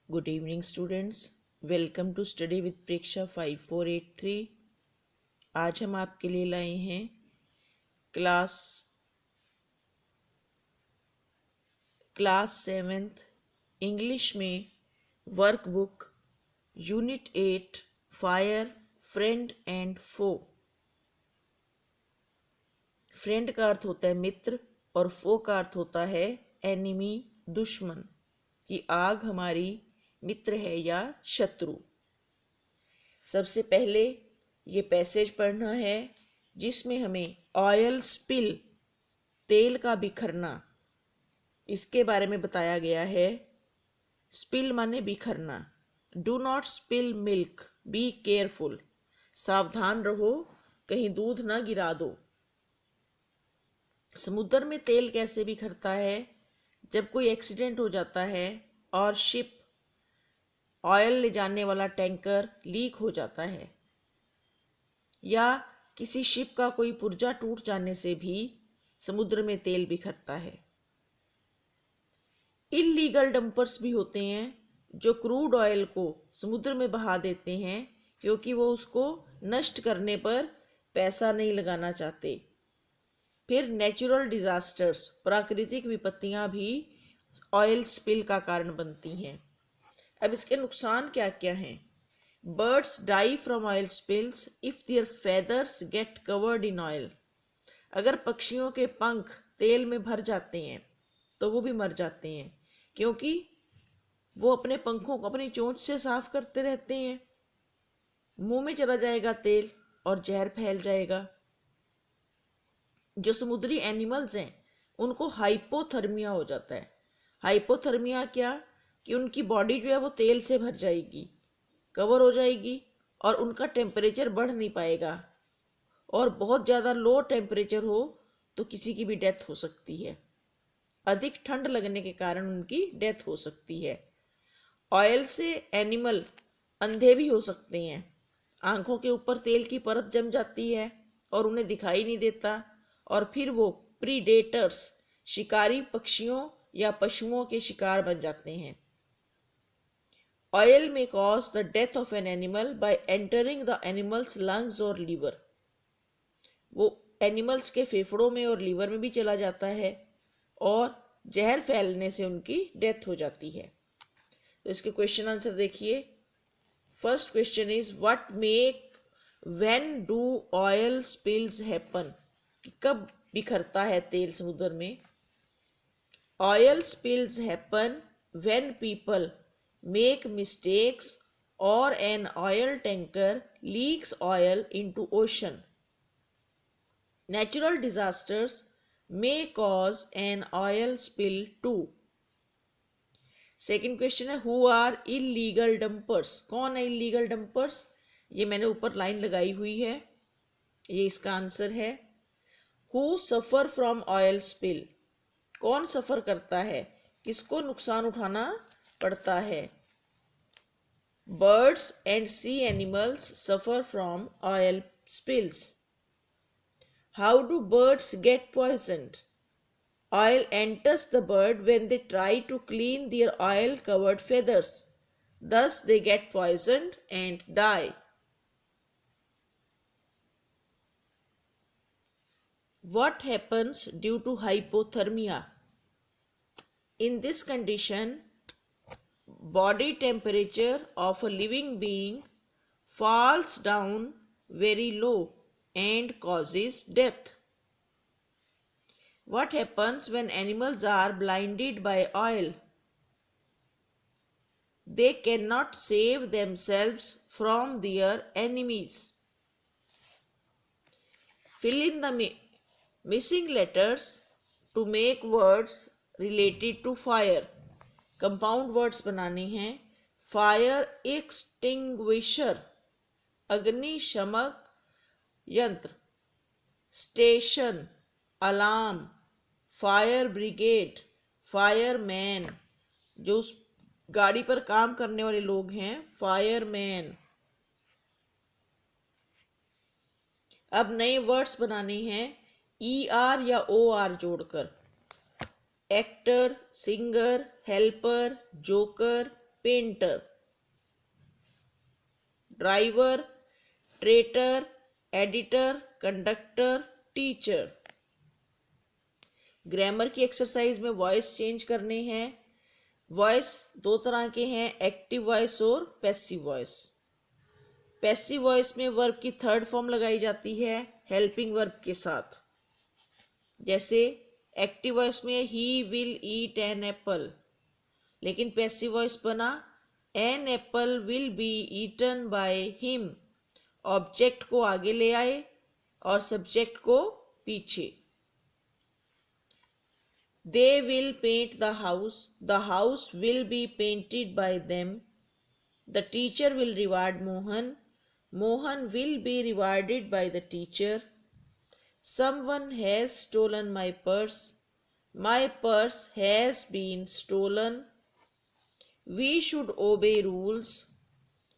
Good evening, students. Welcome to Study with Preksha 5483. आज हम आपके लिए लाए हैं क्लास 7th इंग्लिश में workbook unit 8 fire friend and foe. Friend का अर्थ होता है मित्र और फो का अर्थ होता है एनिमी, दुश्मन। कि आग हमारी मित्र है या शत्रु। सबसे पहले ये पैसेज पढ़ना है जिसमें हमें ऑयल स्पिल, तेल का बिखरना, इसके बारे में बताया गया है। स्पिल माने बिखरना। Do not spill milk, be careful, सावधान रहो कहीं दूध ना गिरा दो। समुद्र में तेल कैसे बिखरता है? जब कोई एक्सीडेंट हो जाता है और शिप, ऑयल ले जाने वाला टैंकर लीक हो जाता है, या किसी शिप का कोई पुर्जा टूट जाने से भी समुद्र में तेल बिखरता है। इल्लीगल डंपर्स भी होते हैं जो क्रूड ऑयल को समुद्र में बहा देते हैं क्योंकि वो उसको नष्ट करने पर पैसा नहीं लगाना चाहते। फिर नेचुरल डिजास्टर्स, प्राकृतिक विपत्तियां भी ऑयल स्पिल का कारण बनती हैं। अब इसके नुकसान क्या क्या हैं? Birds die from oil spills if their feathers get covered in oil. अगर पक्षियों के पंख तेल में भर जाते हैं तो वो भी मर जाते हैं क्योंकि वो अपने पंखों को अपनी चोंच से साफ करते रहते हैं। मुंह में चला जाएगा तेल और जहर फैल जाएगा। जो समुद्री एनिमल्स हैं उनको हाइपोथर्मिया हो जाता है। हाइपोथर्मिया क्या? कि उनकी बॉडी जो है वो तेल से भर जाएगी, कवर हो जाएगी और उनका टेम्परेचर बढ़ नहीं पाएगा, और बहुत ज़्यादा लो टेम्परेचर हो तो किसी की भी डेथ हो सकती है। अधिक ठंड लगने के कारण उनकी डेथ हो सकती है। ऑयल से एनिमल अंधे भी हो सकते हैं। आंखों के ऊपर तेल की परत जम जाती है और उन्हें दिखाई नहीं देता, और फिर वो प्रीडेटर्स, शिकारी पक्षियों या पशुओं के शिकार बन जाते हैं। ऑयल में cause the death of an animal bye entering the animals lungs और लीवर। वो एनिमल्स के फेफड़ों में और लीवर में भी चला जाता है और जहर फैलने से उनकी डेथ हो जाती है। तो इसके क्वेश्चन आंसर देखिए। First question is what make when do oil spills happen. कब बिखरता है तेल समुद्र में? Oil spills happen when people make mistakes और an oil tanker leaks oil into ocean. Natural disasters may cause an oil spill too. Second question है who are illegal dumpers. कौन है इलीगल डंपर्स? ये मैंने ऊपर लाइन लगाई हुई है, ये इसका आंसर है। Who suffer from oil spill. कौन सफर करता है, किसको नुकसान उठाना पड़ता है? Birds and sea animals suffer from oil spills. How do birds get poisoned? Oil enters the bird when they try to clean their oil-covered feathers. Thus, they get poisoned and die. What happens due to hypothermia? In this condition, body temperature of a living being falls down very low and causes death. What happens when animals are blinded by oil? They cannot save themselves from their enemies. Fill in the missing letters to make words related to fire. Compound words बनाने हैं। Fire extinguisher, अग्निशमक यंत्र। Station, alarm. Fire brigade, fireman, जो उस गाड़ी पर काम करने वाले लोग हैं, फायरमैन। अब नए वर्ड्स बनाने हैं ER या OR जोड़कर। Actor, singer, helper, joker, painter, driver, traitor, editor, conductor, teacher. Grammar की एक्सरसाइज में वॉइस चेंज करने हैं। वॉइस दो तरह के हैं, एक्टिव वॉइस और पैसिव वॉइस। पैसिव वॉइस में वर्ब की थर्ड फॉर्म लगाई जाती है हेल्पिंग वर्ब के साथ। जैसे एक्टिव वॉइस में he will eat an apple, लेकिन पैसिव वॉइस बना an apple will be eaten by him. Object को आगे ले आए और सब्जेक्ट को पीछे। They will paint the house. The house will be painted by them. The teacher will reward Mohan. Mohan will be rewarded by the teacher. Someone has stolen my purse. My purse has been stolen. We should obey rules.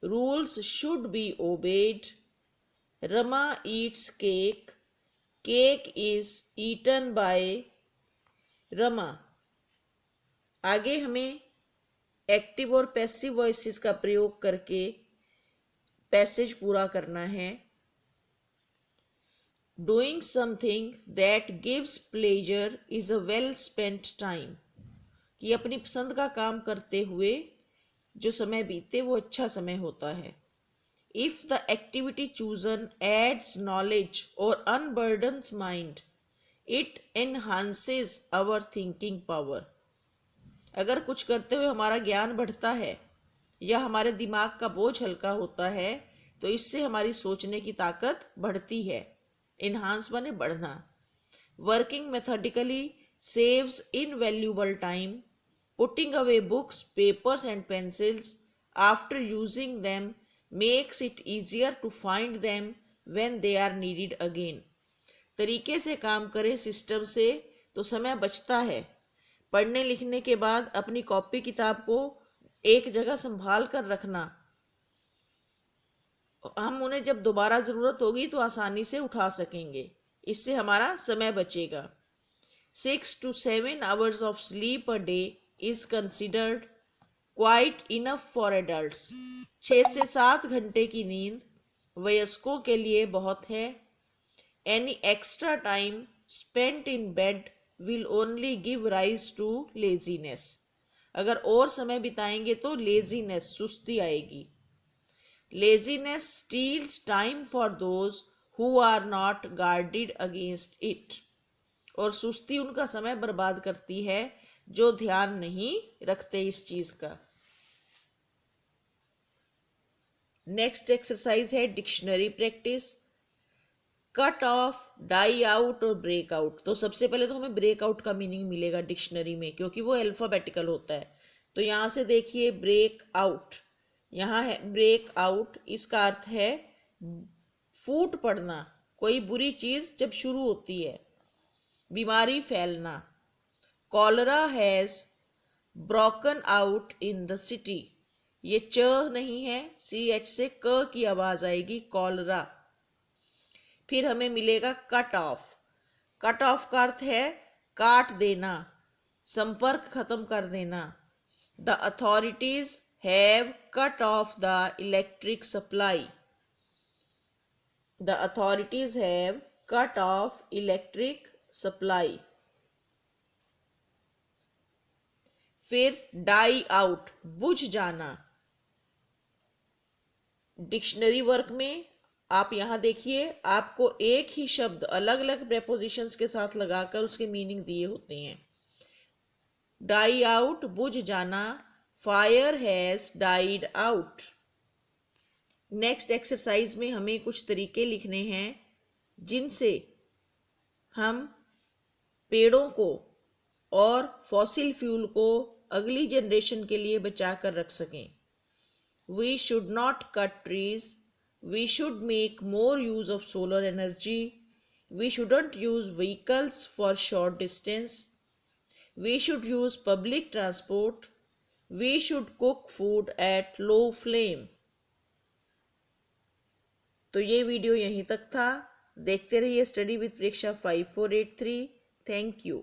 Rules should be obeyed. Rama eats cake. Cake is eaten by Rama. आगे हमें active और passive voices का प्रयोग करके passage पूरा करना है। Doing something that gives pleasure is a well spent time, कि अपनी पसंद का काम करते हुए जो समय बीते वो अच्छा समय होता है। If the activity chosen aids knowledge और unburdens mind, it enhances our thinking power. अगर कुछ करते हुए हमारा ज्ञान बढ़ता है या हमारे दिमाग का बोझ हल्का होता है तो इससे हमारी सोचने की ताकत बढ़ती है। इन्हांस माने बढ़ना। Working methodically saves invaluable time. Putting away books, papers and pencils after using them makes it easier to find them when they are needed again. तरीके से काम करें सिस्टम से तो समय बचता है। पढ़ने लिखने के बाद अपनी कॉपी किताब को एक जगह संभाल कर रखना, हम उन्हें जब दोबारा ज़रूरत होगी तो आसानी से उठा सकेंगे। इससे हमारा समय बचेगा। 6 to 7 hours of sleep a day is considered quite enough for adults. 6 से 7 घंटे की नींद वयस्कों के लिए बहुत है। Any extra time spent in bed will only give rise to laziness. अगर और समय बिताएंगे तो लेजीनेस, सुस्ती आएगी। Laziness steals time for those who are not guarded against it. और सुस्ती उनका समय बर्बाद करती है जो ध्यान नहीं रखते इस चीज का। नेक्स्ट एक्सरसाइज है dictionary practice. Cut off, die out और ब्रेक आउट। तो सबसे पहले तो हमें ब्रेक आउट का मीनिंग मिलेगा डिक्शनरी में, क्योंकि वो अल्फाबेटिकल होता है। तो यहाँ से देखिए ब्रेक आउट, यहाँ है ब्रेक आउट, इसका अर्थ है फूट पड़ना, कोई बुरी चीज जब शुरू होती है, बीमारी फैलना। Cholera has broken out in the city. ये च नहीं है, CH से क की आवाज आएगी, कॉलरा। फिर हमें मिलेगा कट ऑफ। कट ऑफ का अर्थ है काट देना, संपर्क खत्म कर देना। The authorities have cut off the electric supply. The authorities have cut off electric supply. फिर डाई आउट, बुझ जाना। डिक्शनरी वर्क में आप यहां देखिए, आपको एक ही शब्द अलग अलग प्रेपोजिशंस के साथ लगाकर उसके मीनिंग दिए होते हैं। डाई आउट, बुझ जाना। Fire has died out. Next exercise में हमें कुछ तरीके लिखने हैं जिनसे हम पेड़ों को और फॉसिल फ्यूल को अगली जनरेशन के लिए बचा कर रख सकें। We should not cut trees. We should make more use of solar energy. We shouldn't use vehicles for short distance. We should use public transport. We should cook food at low flame. तो ये video यहीं तक था। देखते रहिए study with परीक्षा 5483। Thank you.